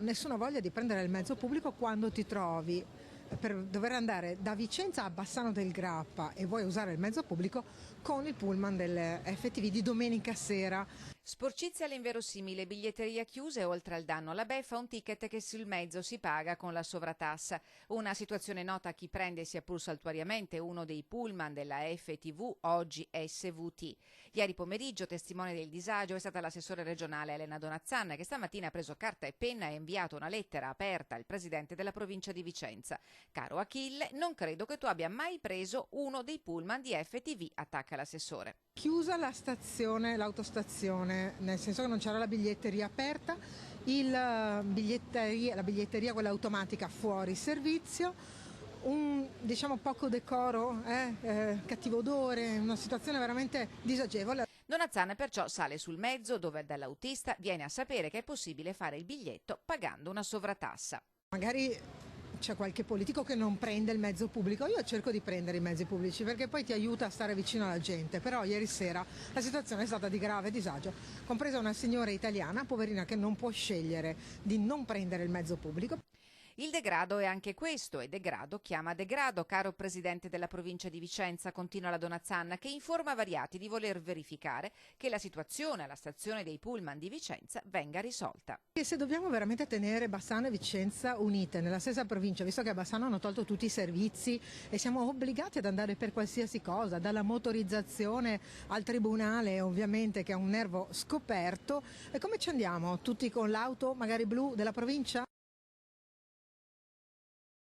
nessuna voglia di prendere il mezzo pubblico quando ti trovi per dover andare da Vicenza a Bassano del Grappa e vuoi usare il mezzo pubblico con il pullman del FTV di domenica sera. Sporcizia all'inverosimile, biglietteria chiusa e oltre al danno alla beffa un ticket che sul mezzo si paga con la sovratassa. Una situazione nota a chi prende sia pur saltuariamente uno dei pullman della FTV, oggi SVT. Ieri pomeriggio, testimone del disagio, è stata l'assessore regionale Elena Donazzanna che stamattina ha preso carta e penna e inviato una lettera aperta al presidente della provincia di Vicenza. Caro Achille, non credo che tu abbia mai preso uno dei pullman di FTV, attacca l'assessore. Chiusa la stazione, l'autostazione, nel senso che non c'era la biglietteria aperta, la biglietteria quella automatica fuori servizio, diciamo poco decoro, cattivo odore, una situazione veramente disagevole. Donazzanna perciò sale sul mezzo dove dall'autista viene a sapere che è possibile fare il biglietto pagando una sovratassa. Magari c'è qualche politico che non prende il mezzo pubblico, io cerco di prendere i mezzi pubblici perché poi ti aiuta a stare vicino alla gente, però ieri sera la situazione è stata di grave disagio, compresa una signora italiana, poverina, che non può scegliere di non prendere il mezzo pubblico. Il degrado è anche questo e degrado chiama degrado, caro presidente della provincia di Vicenza, continua la Donazzanna, che informa Variati di voler verificare che la situazione alla stazione dei pullman di Vicenza venga risolta. E se dobbiamo veramente tenere Bassano e Vicenza unite nella stessa provincia, visto che a Bassano hanno tolto tutti i servizi e siamo obbligati ad andare per qualsiasi cosa, dalla motorizzazione al tribunale ovviamente che è un nervo scoperto, e come ci andiamo? Tutti con l'auto magari blu della provincia?